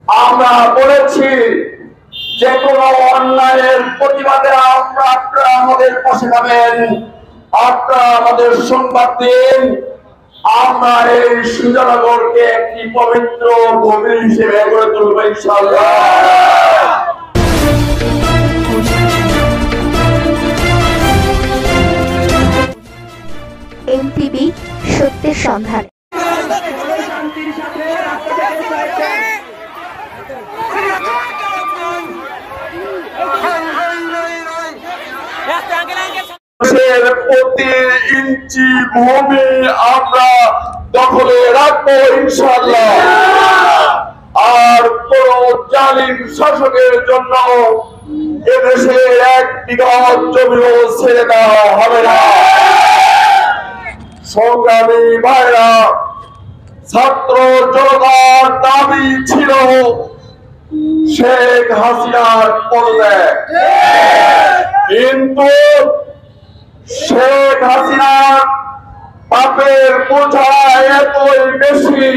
আমরা বলেছি যে কোনো অন্যায়ের প্রতিবাদে আপনারা আমাদের পাশে পাবেন, আপনারা আমাদের সংবাদ দিন। আমরা এই সুজানগরকে একটি পবিত্র ভূমি হিসেবে গড়ে তুলব ইনশাআল্লাহ। এমটিভি সত্যের সন্ধানে। প্রতি ইঞ্চি ভূমি আমরা দখলে রাখবো ইনশাআল্লাহ। আর কোন জালিম শাসকের জন্য এদেশে এক বিঘত জমিও ছেড়ে দেওয়া হবে না। সংগ্রামী ভাইরা, ছাত্র জনতার দাবি ছিল শেখ হাসিনার পদত্যাগ, কিন্তু শেখ হাসিনার পাপের বোঝা এতই বেশি,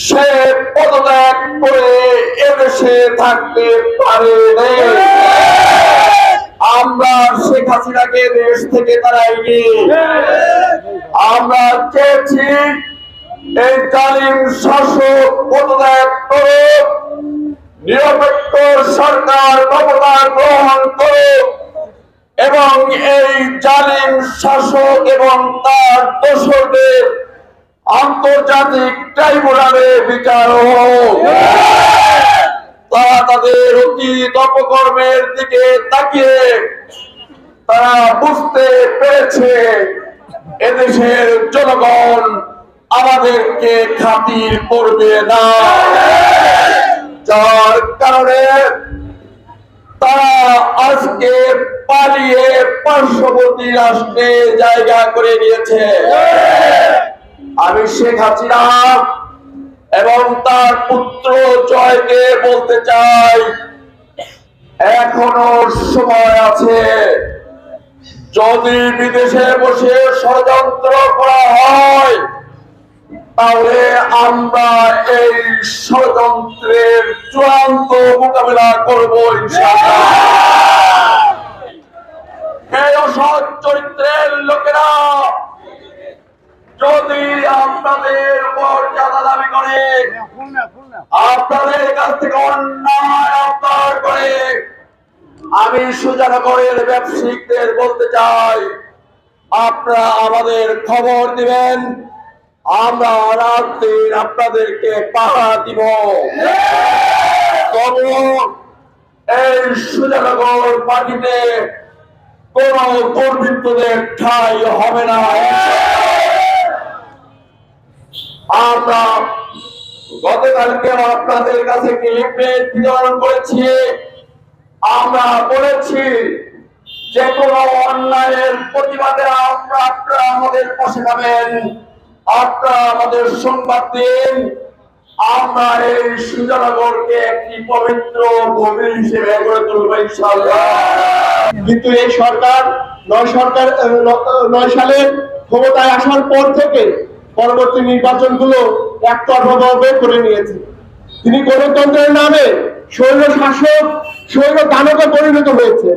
সে পদত্যাগ করে এদেশে থাকতে পারেনি। আমরা শেখ হাসিনাকে দেশ থেকে তাড়াইনি। আমরা চেয়েছি এই জালিম শাসক পদত্যাগ করে নিরপেক্ষ সরকার ক্ষমতা গ্রহণ করে এবং এই জালিম শাসক এবং তার দোসরদের আন্তর্জাতিক ট্রাইব্যুনালে বিচার হোক। তারা তাদের অতীত অপকর্মের দিকে তাকিয়ে তারা বুঝতে পেরেছে এদেশের জনগণ আমাদেরকে খাতির করবে না, যার কারণে তারা আজকে পালিয়ে পার্শ্ববর্তী রাষ্ট্রে জায়গা করে নিয়েছে। আমি শেখ হাসিনা এবং তার পুত্র জয়কে বলতে চাই, এখনো সময় আছে। যদি বিদেশে বসে ষড়যন্ত্র করা হয় তাহলে আমরা এই ষড়যন্ত্রের চূড়ান্ত মোকাবেলা করব ইনশাআল্লাহ। এই অসৎ চরিত্রের লোকেরা যদি আপনাদের উপর চাঁদা দাবি করে, আপনাদের কাছ থেকে অন্যায় আবদার করে, আমি সুজানগরের ব্যবসায়িকদের বলতে চাই, আপনারা আমাদের খবর দিবেন, আমরা রাত্রি আপনাদেরকে পাহারা দিব। তবু এই সুজানগর মাটিতে কোন দুর্বৃত্তদের ঠাঁই হবে না। আমরা গতকালকে আপনাদের কাছে একটি লিফলেট বিতরণ করেছি। আমরা বলেছি যে কোনো অন্যায়ের প্রতিবাদে আপনারা আমাদের পাশে পাবেন, আপনারা আমাদের সংবাদ দিন। আমরা এই সুজানগরকে একটি পবিত্র ভূমি হিসেবে গড়ে তুলব ইনশাআল্লাহ। কিন্তু এই সরকার 9 সালে ক্ষমতায় আসার পর থেকে পরবর্তী নির্বাচনগুলো একতরফাভাবে করে নিয়েছে। তিনি গণতন্ত্রের নামে স্বৈর শাসক, স্বৈর দানবে পরিণত হয়েছে।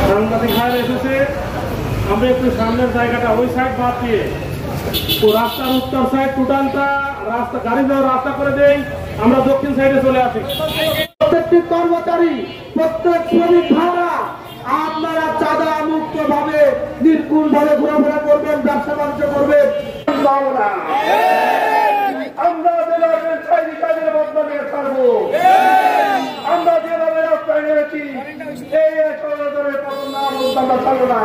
সাংবাদিক ভাইরা এসেছে, আমরা একটু সামনের জায়গাটা ওই সাইড বাদ দিয়ে রাস্তার উত্তর সাইড টোটালটা রাস্তা গাড়ি যাওয়ার রাস্তা করে দেই, আমরা দক্ষিণ সাইডে চলে আসি। প্রত্যেকটি কর্মচারী, প্রত্যেক শ্রমিক ভাইরা আপনারা চাঁদা মুক্ত ভাবে নির্ভুল ভাবে ঘোরাফেরা করবেন, ব্যবসা বাণিজ্য করবেন। আমরা যেভাবে ছাইনি কাজের বদলে ছাড়বো, আমরা যেভাবে রাস্তায় নেমেছি এই আমরা ছাড়বো না।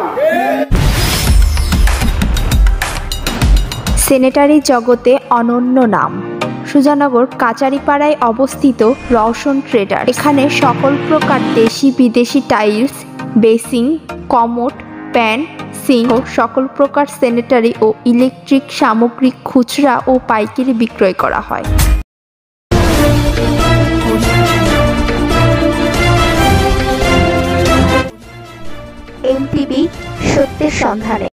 সেনেটারি জগতে অনন্য নাম সুজানগর কাচারিপাড়ায় অবস্থিত রওশন ট্রেডার। এখানে সকল প্রকার দেশি বিদেশি tiles, basin, commode, pan, sink ও সকল প্রকার সেনেটারি ও ইলেকট্রিক সামগ্রী খুচরা ও পাইকারি বিক্রয় করা হয়। এমটিভি সত্যের সন্ধানে।